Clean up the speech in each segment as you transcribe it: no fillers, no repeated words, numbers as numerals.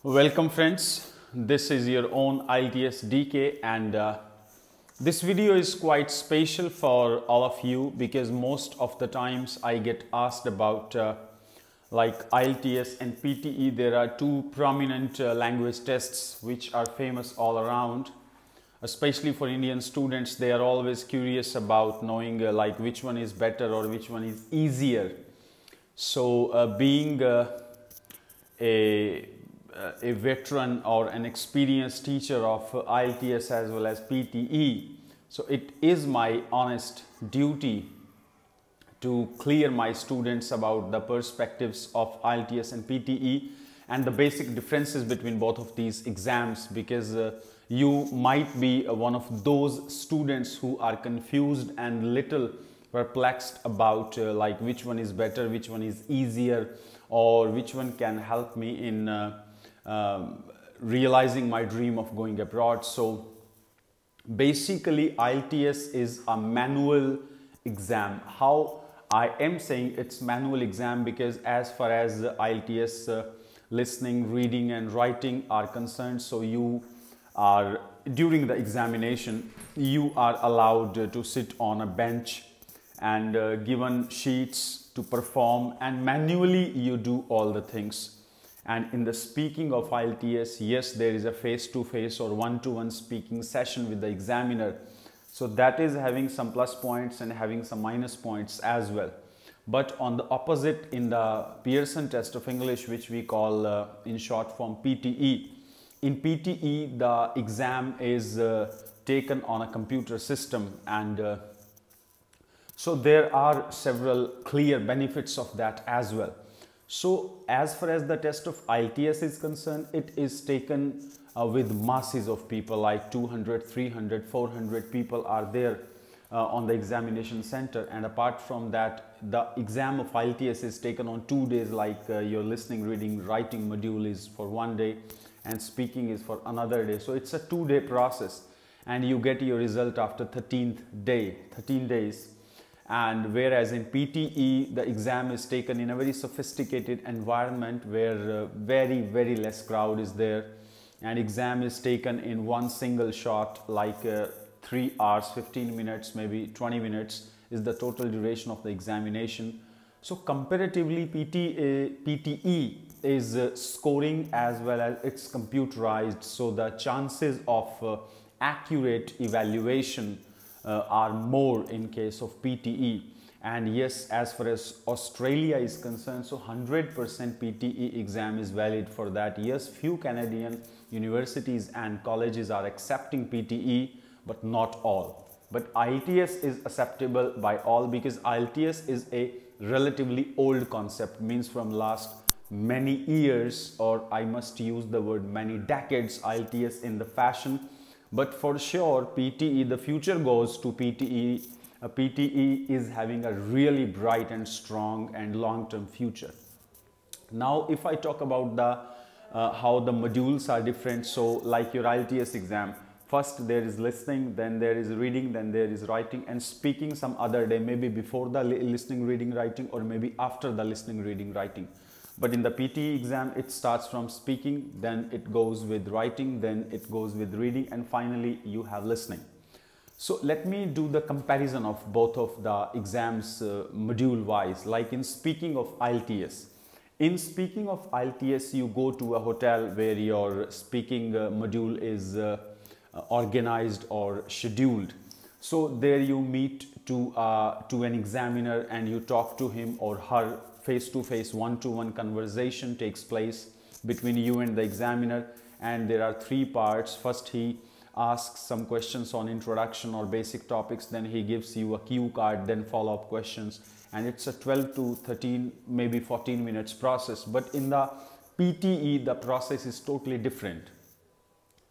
Welcome friends, this is your own IELTS DK and this video is quite special for all of you because most of the times I get asked about like IELTS and PTE. There are two prominent language tests which are famous all around, especially for Indian students. They are always curious about knowing like which one is better or which one is easier. So being a veteran or an experienced teacher of IELTS as well as PTE, so it is my honest duty to clear my students about the perspectives of IELTS and PTE and the basic differences between both of these exams, because you might be one of those students who are confused and little perplexed about like which one is better, which one is easier, or which one can help me in realizing my dream of going abroad. So basically IELTS is a manual exam. How I am saying it's manual exam because as far as IELTS listening, reading and writing are concerned, so you are during the examination you are allowed to sit on a bench and given sheets to perform, and manually you do all the things. And in the speaking of IELTS, yes, there is a face-to-face or one-to-one speaking session with the examiner. So that is having some plus points and having some minus points as well. But on the opposite, in the Pearson test of English, which we call in short form PTE, in PTE the exam is taken on a computer system, and so there are several clear benefits of that as well. So as far as the test of IELTS is concerned, it is taken with masses of people, like 200, 300, 400 people are there on the examination center. And apart from that, the exam of IELTS is taken on 2 days, like your listening, reading, writing module is for 1 day and speaking is for another day. So it's a 2-day process and you get your result after 13th day, 13 days. And whereas in PTE the exam is taken in a very sophisticated environment where very less crowd is there, and exam is taken in one single shot, like 3 hours 15 minutes, maybe 20 minutes is the total duration of the examination. So comparatively PTE is scoring as well as it's computerized, so the chances of accurate evaluation are more in case of PTE. And yes, as far as Australia is concerned, so 100% PTE exam is valid for that. Yes, few Canadian universities and colleges are accepting PTE, but not all. But IELTS is acceptable by all because IELTS is a relatively old concept, means from last many years, or I must use the word many decades, IELTS in the fashion. But for sure PTE, the future goes to PTE. PTE is having a really bright and strong and long-term future. Now if I talk about the how the modules are different, so like your IELTS exam, first there is listening, then there is reading, then there is writing, and speaking some other day, maybe before the listening, reading, writing, or maybe after the listening, reading, writing. But in the PTE exam, it starts from speaking, then it goes with writing, then it goes with reading, and finally you have listening. So let me do the comparison of both of the exams module wise. Like in speaking of IELTS. In speaking of IELTS, you go to a hotel where your speaking module is organized or scheduled. So there you meet to an examiner and you talk to him or her. Face-to-face, one-to-one conversation takes place between you and the examiner, and there are 3 parts. First he asks some questions on introduction or basic topics, then he gives you a cue card, then follow-up questions, and it's a 12 to 13, maybe 14 minutes process. But in the PTE the process is totally different.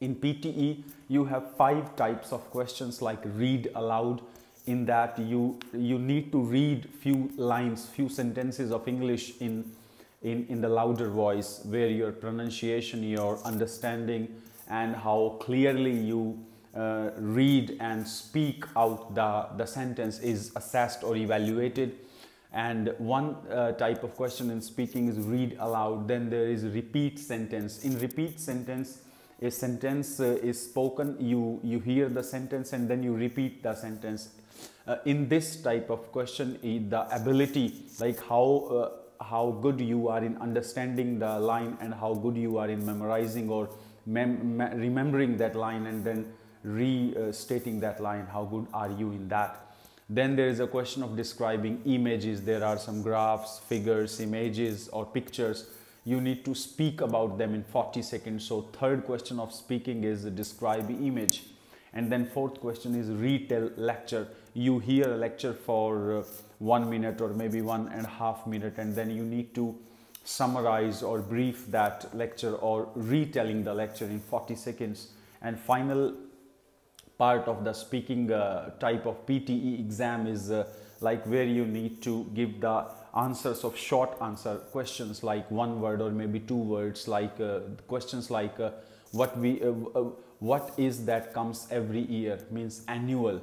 In PTE you have 5 types of questions, like read aloud. In that you need to read few lines, few sentences of English in the louder voice, where your pronunciation, your understanding and how clearly you read and speak out the sentence is assessed or evaluated. And one type of question in speaking is read aloud. Then there is repeat sentence. In repeat sentence, a sentence is spoken, you hear the sentence and then you repeat the sentence. In this type of question, the ability, like how good you are in understanding the line and how good you are in memorizing or remembering that line and then restating that line, how good are you in that. Then there is a question of describing images. There are some graphs, figures, images or pictures. You need to speak about them in 40 seconds. So third question of speaking is describe image. And then fourth question is retell lecture. You hear a lecture for 1 minute or maybe 1.5 minutes, and then you need to summarize or brief that lecture or retelling the lecture in 40 seconds. And final part of the speaking type of PTE exam is like where you need to give the answers of short answer questions like 1 word or maybe 2 words, like questions like what is that comes every year, means annual,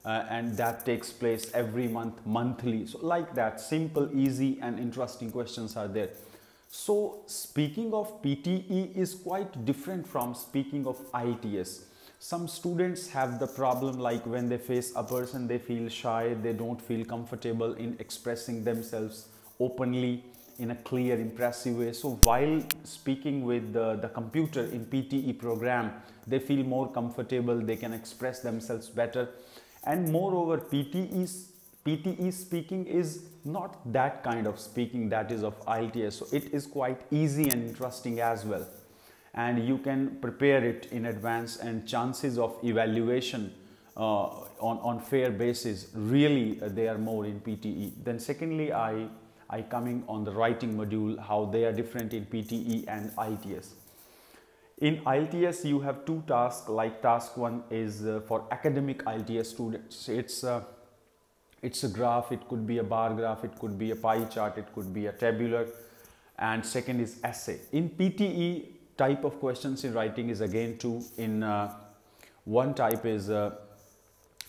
and that takes place every month, monthly. So like that, simple, easy and interesting questions are there. So speaking of PTE is quite different from speaking of IELTS. Some students have the problem like when they face a person, they feel shy, they don't feel comfortable in expressing themselves openly in a clear, impressive way. So while speaking with the computer in PTE program, they feel more comfortable, they can express themselves better. And moreover, PTE speaking is not that kind of speaking that is of IELTS. So it is quite easy and interesting as well. And you can prepare it in advance, and chances of evaluation on fair basis, really they are more in PTE. Then secondly, I coming on the writing module, how they are different in PTE and IELTS. In IELTS you have 2 tasks, like task 1 is for academic IELTS students. It's a graph, it could be a bar graph, it could be a pie chart, it could be a tabular, and second is essay. In PTE, type of questions in writing is again 2. In one type is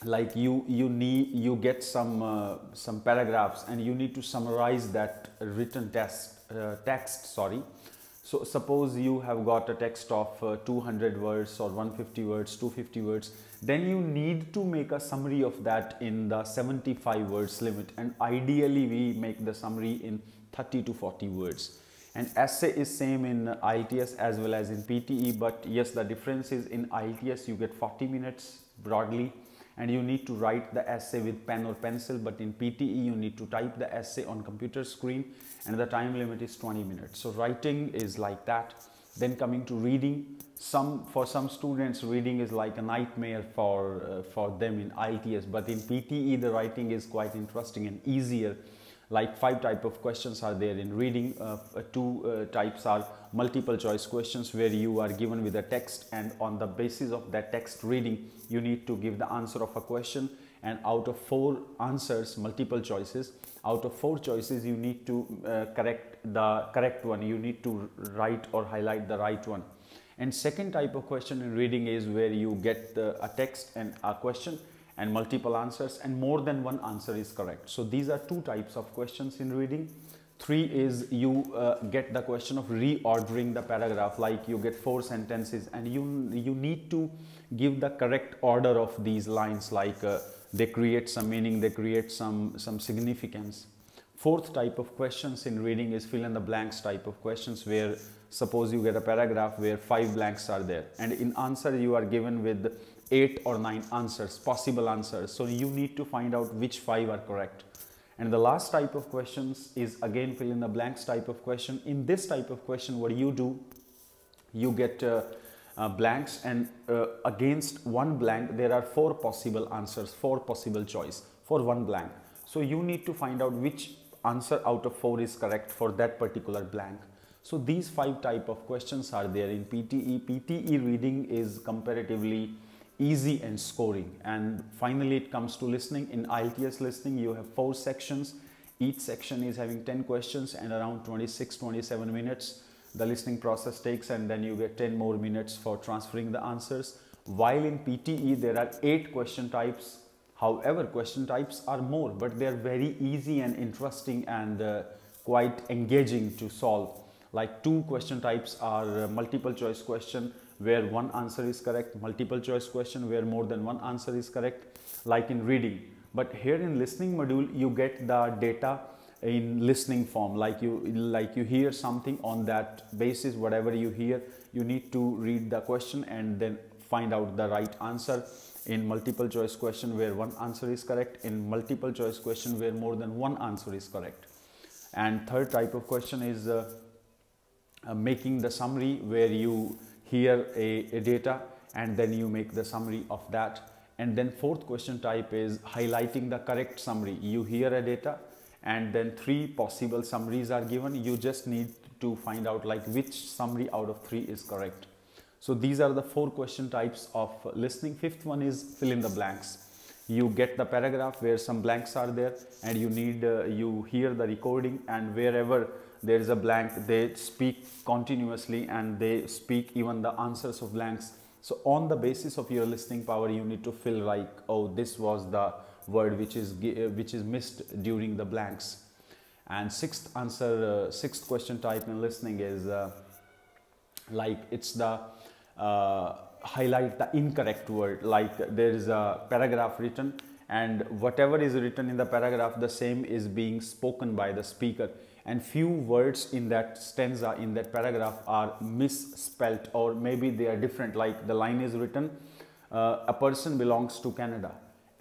like you get some paragraphs and you need to summarize that written text. So suppose you have got a text of 200 words or 150 words, 250 words, then you need to make a summary of that in the 75 words limit, and ideally we make the summary in 30 to 40 words. And essay is same in IELTS as well as in PTE, but yes, the difference is in IELTS you get 40 minutes broadly and you need to write the essay with pen or pencil, but in PTE you need to type the essay on computer screen and the time limit is 20 minutes. So writing is like that. Then coming to reading, for some students reading is like a nightmare for them in IELTS, but in PTE the writing is quite interesting and easier. Like 5 type of questions are there in reading. 2 types are multiple choice questions where you are given with a text, and on the basis of that text reading you need to give the answer of a question, and out of 4 answers, multiple choices, out of 4 choices you need to correct the correct one, you need to write or highlight the right one. And second type of question in reading is where you get a text and a question and multiple answers, and more than one answer is correct. So these are 2 types of questions in reading. 3 is you get the question of reordering the paragraph, like you get 4 sentences and you need to give the correct order of these lines, like they create some meaning, they create some significance. 4th type of questions in reading is fill in the blanks type of questions, where suppose you get a paragraph where 5 blanks are there, and in answer you are given with 8 or 9 answers, possible answers. So you need to find out which 5 are correct. And the last type of questions is again fill in the blanks type of question. In this type of question, what you do, you get blanks, and against 1 blank there are 4 possible answers, 4 possible choice for 1 blank. So you need to find out which answer out of 4 is correct for that particular blank. So these 5 type of questions are there in PTE. PTE reading is comparatively easy and scoring. And finally it comes to listening. In IELTS listening you have 4 sections. Each section is having 10 questions and around 26-27 minutes the listening process takes, and then you get 10 more minutes for transferring the answers. While in PTE there are 8 question types However, question types are more, but they are very easy and interesting and quite engaging to solve. Like 2 question types are multiple choice question where one answer is correct, multiple choice question where more than one answer is correct, like in reading. But here in listening module, you get the data in listening form, like you hear something, on that basis whatever you hear, you need to read the question and then find out the right answer. In multiple choice question where one answer is correct, in multiple choice question where more than one answer is correct. And third type of question is making the summary, where you hear a data and then you make the summary of that. And then fourth question type is highlighting the correct summary. You hear a data and then 3 possible summaries are given. You just need to find out like which summary out of 3 is correct. So these are the 4 question types of listening. Fifth one is fill in the blanks. You get the paragraph where some blanks are there and you need you hear the recording, and wherever there is a blank they speak continuously and they speak even the answers of blanks. So on the basis of your listening power, you need to fill like, oh, this was the word which is missed during the blanks. And sixth question type in listening is like it's the highlight the incorrect word. Like there is a paragraph written and whatever is written in the paragraph, the same is being spoken by the speaker, and few words in that stanza, in that paragraph are misspelt, or maybe they are different. Like the line is written, a person belongs to Canada,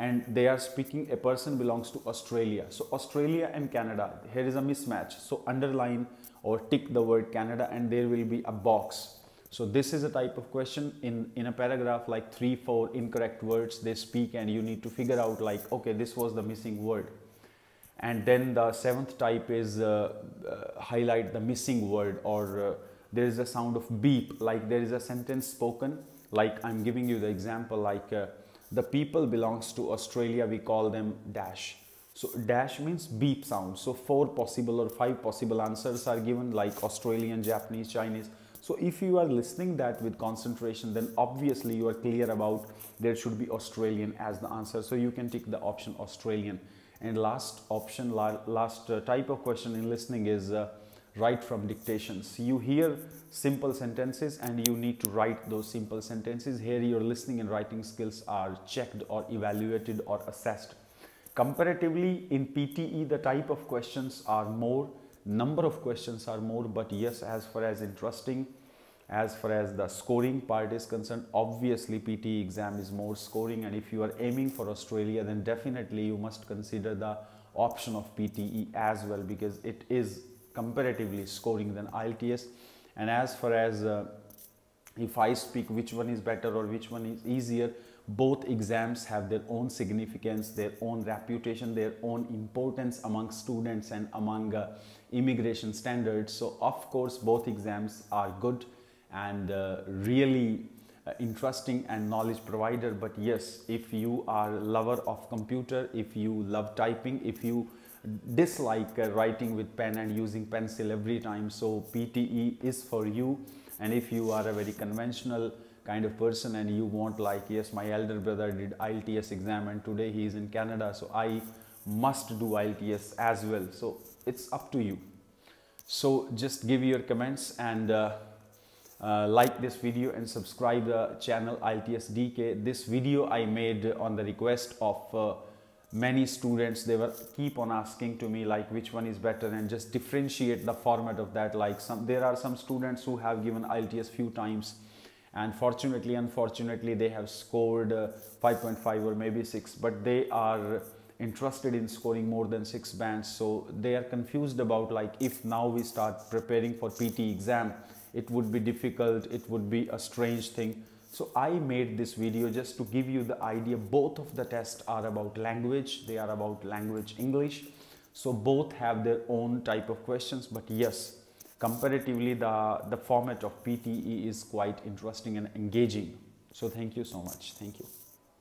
and they are speaking a person belongs to Australia. So Australia and Canada, here is a mismatch. So underline or tick the word Canada and there will be a box. So this is a type of question in a paragraph, like 3-4 incorrect words they speak and you need to figure out like, okay, this was the missing word. And then the 7th type is highlight the missing word, or there is a sound of beep, like there is a sentence spoken, like I'm giving you the example, like the people belongs to Australia, we call them dash. So dash means beep sound. So 4 possible or 5 possible answers are given, like Australian, Japanese, Chinese. So if you are listening that with concentration, then obviously you are clear about there should be Australian as the answer. So you can tick the option Australian. And last option, last type of question in listening is write from dictations. You hear simple sentences and you need to write those simple sentences. Here your listening and writing skills are checked or evaluated or assessed. Comparatively in PTE, the type of questions are more, number of questions are more, but yes, as far as interesting, as far as the scoring part is concerned, obviously PTE exam is more scoring, and if you are aiming for Australia, then definitely you must consider the option of PTE as well, because it is comparatively scoring than IELTS. And as far as if I speak which one is better or which one is easier, both exams have their own significance, their own reputation, their own importance among students and among immigration standards. So of course both exams are good and really interesting and knowledge provider. But yes, if you are a lover of computer, if you love typing, if you dislike writing with pen and using pencil every time, so PTE is for you. And if you are a very conventional kind of person and you want, like, yes, my elder brother did IELTS exam and today he is in Canada, so I must do IELTS as well. So it's up to you. So just give your comments and like this video and subscribe the channel IELTS DK. This video I made on the request of many students. They were keep on asking to me like which one is better, and just differentiate the format of that. Like there are some students who have given IELTS few times, and fortunately, unfortunately, they have scored 5.5 or maybe 6, but they are interested in scoring more than 6 bands. So they are confused about, like, if now we start preparing for PT exam, it would be difficult, it would be a strange thing. So I made this video just to give you the idea. Both of the tests are about language, they are about language English. So both have their own type of questions, but yes, comparatively the format of PTE is quite interesting and engaging. So thank you so much. Thank you.